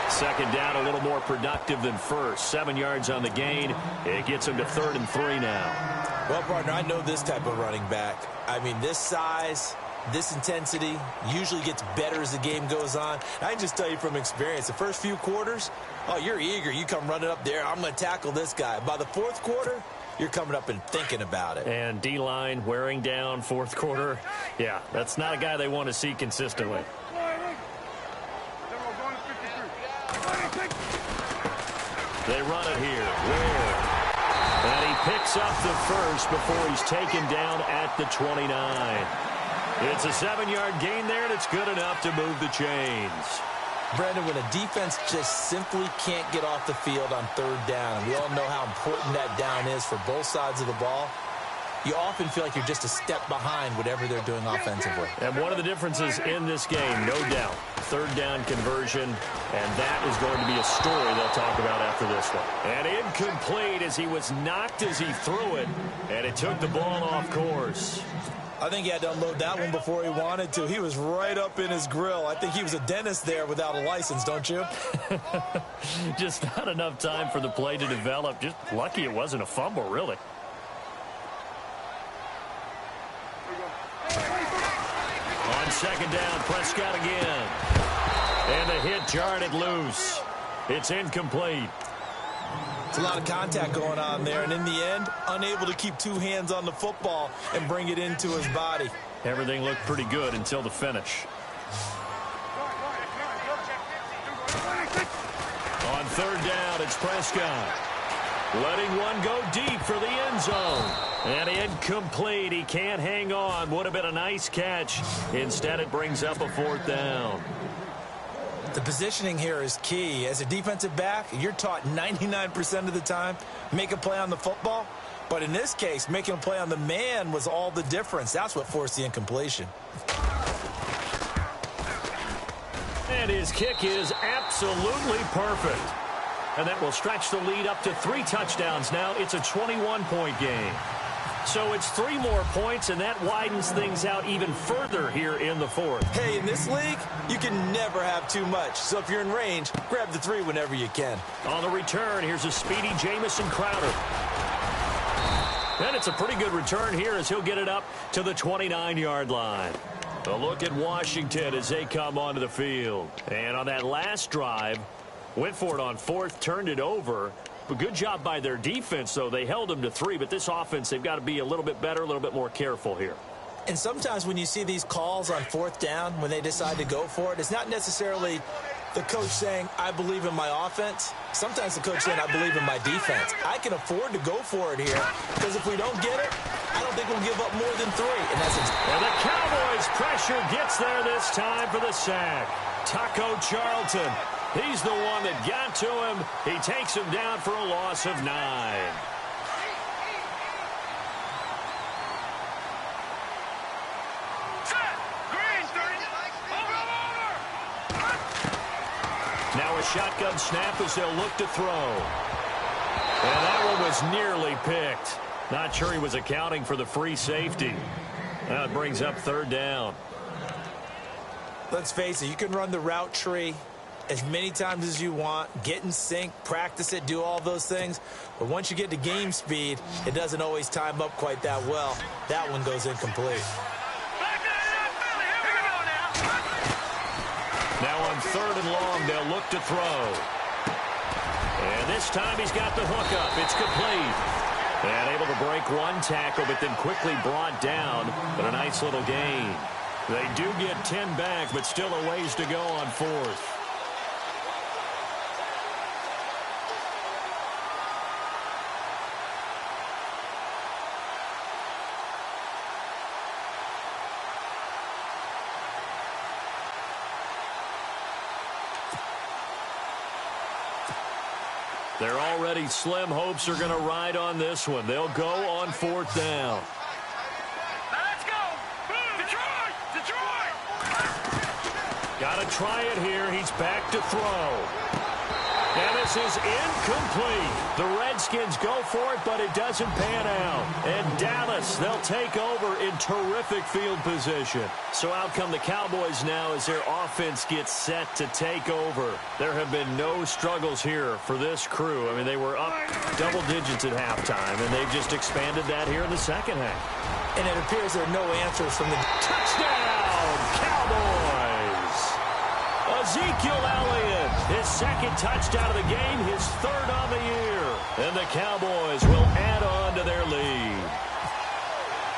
Second down, a little more productive than first. 7 yards on the gain. It gets him to 3rd and 3 now. Well, partner, I know this type of running back. I mean, this size, this intensity usually gets better as the game goes on. I can just tell you from experience, the first few quarters, oh, you're eager. You come running up there, I'm going to tackle this guy. By the fourth quarter, you're coming up and thinking about it. And D-line wearing down fourth quarter. Yeah, that's not a guy they want to see consistently. They run it here. Ware. And he picks up the first before he's taken down at the 29. It's a 7-yard gain there, and it's good enough to move the chains. Brandon, when a defense just simply can't get off the field on third down, and we all know how important that down is for both sides of the ball, you often feel like you're just a step behind whatever they're doing offensively. And one of the differences in this game, no doubt, third down conversion, and that is going to be a story they'll talk about after this one. And incomplete as he was knocked as he threw it, and it took the ball off course. I think he had to unload that one before he wanted to. He was right up in his grill. I think he was a dentist there without a license, don't you? Just not enough time for the play to develop. Just lucky it wasn't a fumble, really. On second down, Prescott again. And the hit jarred it loose. It's incomplete. It's a lot of contact going on there, and in the end, unable to keep two hands on the football and bring it into his body. Everything looked pretty good until the finish. On third down, it's Prescott. Letting one go deep for the end zone. And incomplete. He can't hang on. Would have been a nice catch. Instead, it brings up a fourth down. The positioning here is key. As a defensive back, you're taught 99% of the time, make a play on the football. But in this case, making a play on the man was all the difference. That's what forced the incompletion. And his kick is absolutely perfect. And that will stretch the lead up to 3 touchdowns now. It's a 21-point game. So it's 3 more points, and that widens things out even further here in the fourth. Hey, in this league, you can never have too much. So if you're in range, grab the 3 whenever you can. On the return, here's a speedy Jamison Crowder. And it's a pretty good return here as he'll get it up to the 29-yard line. A look at Washington as they come onto the field. And on that last drive, went for it on fourth, turned it over. A good job by their defense, though. They held them to 3, but this offense, they've got to be a little bit better, a little bit more careful here. And sometimes when you see these calls on fourth down, when they decide to go for it, it's not necessarily the coach saying, I believe in my offense. Sometimes the coach saying, I believe in my defense. I can afford to go for it here, because if we don't get it, I don't think we'll give up more than 3. And the Cowboys' pressure gets there this time for the sack. Taco Charlton. He's the one that got to him. He takes him down for a loss of 9. Now a shotgun snap as they'll look to throw. And that one was nearly picked. Not sure he was accounting for the free safety. Now it brings up third down. Let's face it, you can run the route tree as many times as you want, get in sync, practice it, do all those things. But once you get to game speed, it doesn't always time up quite that well. That one goes incomplete. Now on 3rd and long, they'll look to throw. And this time he's got the hook up. It's complete. And able to break one tackle, but then quickly brought down. But a nice little gain. They do get 10 back, but still a ways to go on 4th. They're already slim hopes are going to ride on this one. They'll go on 4th down. Let's go! Detroit! Detroit! Got to try it here. He's back to throw. And this is incomplete. The Redskins go for it, but it doesn't pan out. And Dallas, they'll take over in terrific field position. So out come the Cowboys now as their offense gets set to take over. There have been no struggles here for this crew. I mean, they were up double digits at halftime, and they've just expanded that here in the second half. And it appears there are no answers from the Touchdown, Cowboys! Ezekiel Elliott, his 2nd touchdown of the game, his 3rd on the year. And the Cowboys will add on to their lead.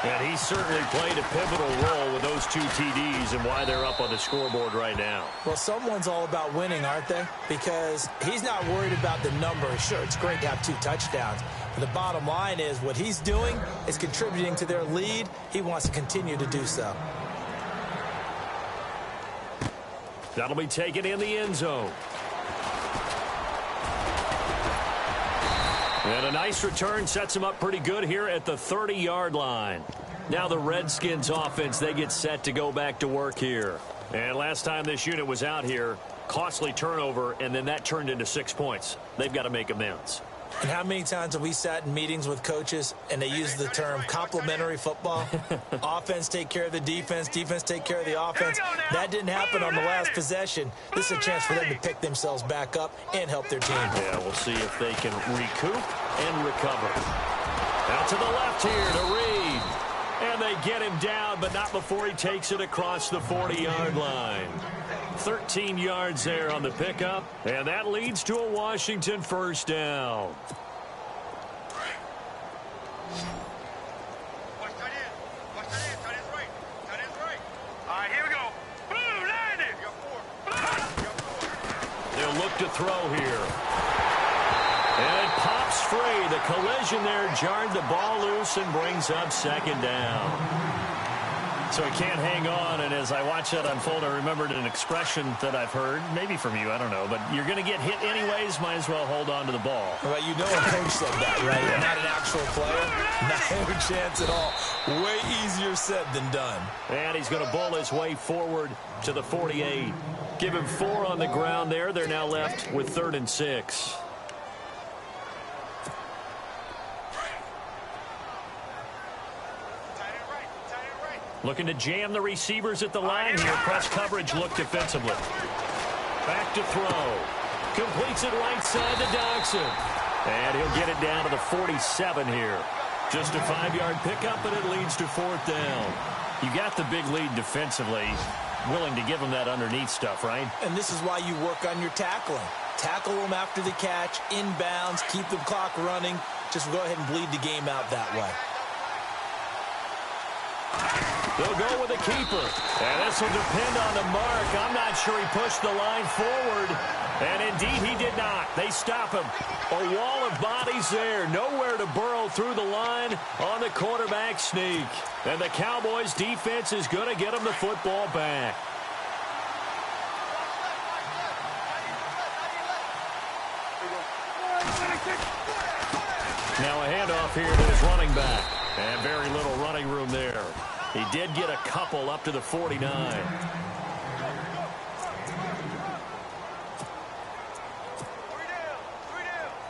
And he certainly played a pivotal role with those 2 TDs and why they're up on the scoreboard right now. Well, someone's all about winning, aren't they? Because he's not worried about the number. Sure, it's great to have 2 touchdowns. But the bottom line is what he's doing is contributing to their lead. He wants to continue to do so. That'll be taken in the end zone. And a nice return sets him up pretty good here at the 30-yard line. Now the Redskins offense, they get set to go back to work here. And last time this unit was out here, costly turnover, and then that turned into 6 points. They've got to make amends. And how many times have we sat in meetings with coaches and they use the term complementary football? Offense take care of the defense, defense take care of the offense. That didn't happen on the last possession. This is a chance for them to pick themselves back up and help their team. Yeah, we'll see if they can recoup and recover. Out to the left here to Reed. And they get him down, but not before he takes it across the 40-yard line. 13 yards there on the pickup, and that leads to a Washington 1st down. All right, here we go. Boom, landed. They'll look to throw here. And it pops free. The collision there jarred the ball loose and brings up 2nd down. So he can't hang on, and as I watch that unfold, I remembered an expression that I've heard, maybe from you, I don't know, but you're going to get hit anyways, might as well hold on to the ball. Well, you know a coach said that, right? Yeah. Not an actual player. Not a chance at all. Way easier said than done. And he's going to bull his way forward to the 48. Give him 4 on the ground there. They're now left with 3rd and 6. Looking to jam the receivers at the line here. Press coverage look defensively. Back to throw. Completes it right side to Dodson. And he'll get it down to the 47 here. Just a 5-yard pickup, but it leads to 4th down. You got the big lead defensively. Willing to give them that underneath stuff, right? And this is why you work on your tackling. Tackle them after the catch, inbounds, keep the clock running. Just go ahead and bleed the game out that way. They'll go with a keeper. And this will depend on the mark. I'm not sure he pushed the line forward. And indeed, he did not. They stop him. A wall of bodies there. Nowhere to burrow through the line on the quarterback sneak. And the Cowboys' defense is going to get him the football back. Now a handoff here to his running back. And very little running room there. He did get a couple up to the 49.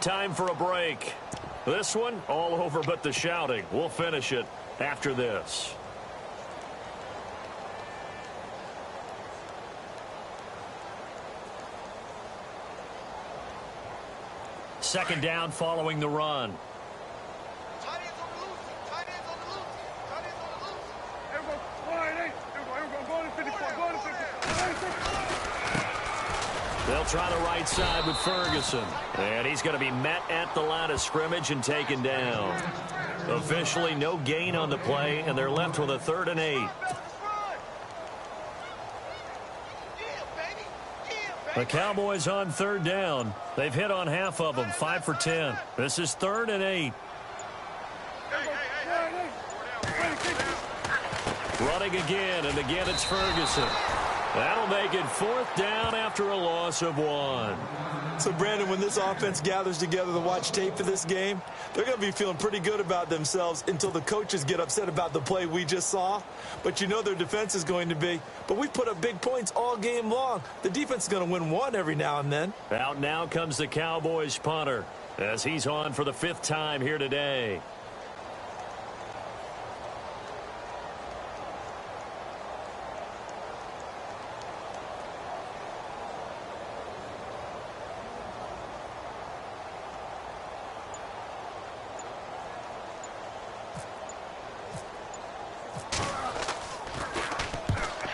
Time for a break. This one, all over but the shouting. We'll finish it after this. Second down following the run. Tight ends on the loose. Tight ends on the loose. Tight ends on the loose. Everyone, line eight. Everyone, go to 54. Go to 54. They'll try the right side with Ferguson. And he's going to be met at the line of scrimmage and taken down. Officially no gain on the play, and they're left with a 3rd and 8. The Cowboys on 3rd down. They've hit on half of them, 5 for 10. This is 3rd and 8. Running again, and again it's Ferguson. That'll make it 4th down after a loss of 1. So, Brandon, when this offense gathers together to watch tape for this game, they're going to be feeling pretty good about themselves until the coaches get upset about the play we just saw. But you know their defense is going to be. But we put up big points all game long. The defense is going to win one every now and then. Out now comes the Cowboys punter as he's on for the 5th time here today.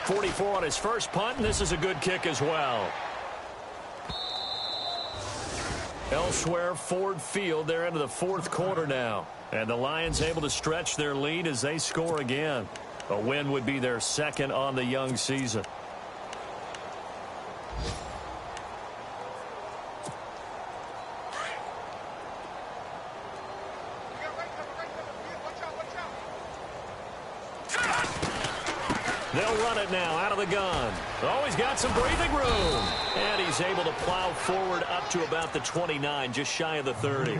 .44 on his first punt, and this is a good kick as well. Elsewhere, Ford Field, they're into the 4th quarter now. And the Lions able to stretch their lead as they score again. A win would be their 2nd on the young season. They'll run it now out of the gun. Oh, he's got some breathing room. And he's able to plow forward up to about the 29, just shy of the 30.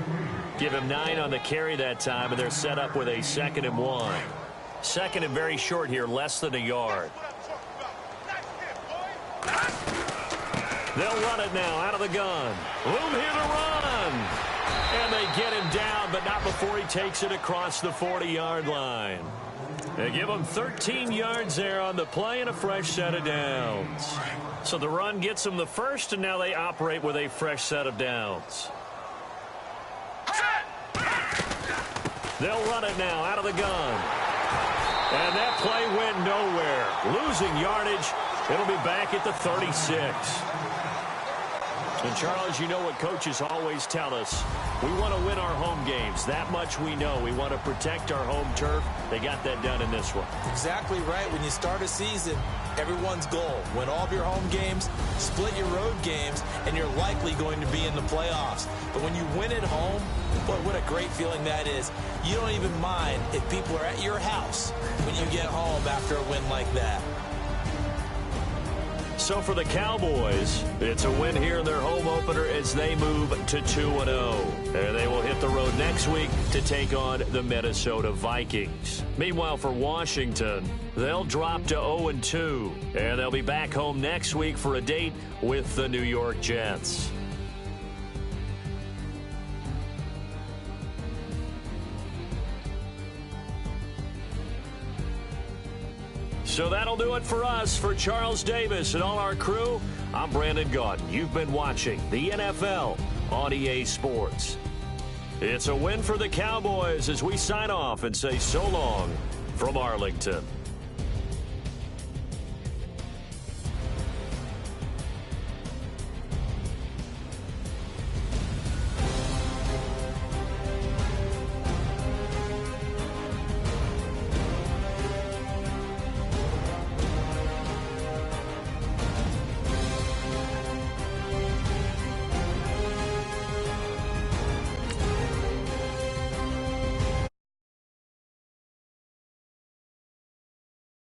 Give him 9 on the carry that time, and they're set up with a 2nd and 1. 2nd and very short here, less than a yard. They'll run it now out of the gun. Boom, here to run. And they get him down, but not before he takes it across the 40-yard line. They give him 13 yards there on the play and a fresh set of downs. So the run gets them the first, and now they operate with a fresh set of downs. They'll run it now out of the gun. And that play went nowhere. Losing yardage. It'll be back at the 36. And, Charles, you know what coaches always tell us. We want to win our home games. That much we know. We want to protect our home turf. They got that done in this one. Exactly right. When you start a season, everyone's goal, win all of your home games, split your road games, and you're likely going to be in the playoffs. But when you win at home, boy, what a great feeling that is. You don't even mind if people are at your house when you get home after a win like that. So for the Cowboys, it's a win here in their home opener as they move to 2-0. And they will hit the road next week to take on the Minnesota Vikings. Meanwhile, for Washington, they'll drop to 0-2. And they'll be back home next week for a date with the New York Jets. So that'll do it for us. For Charles Davis and all our crew, I'm Brandon Gaudin. You've been watching the NFL on EA Sports. It's a win for the Cowboys as we sign off and say so long from Arlington.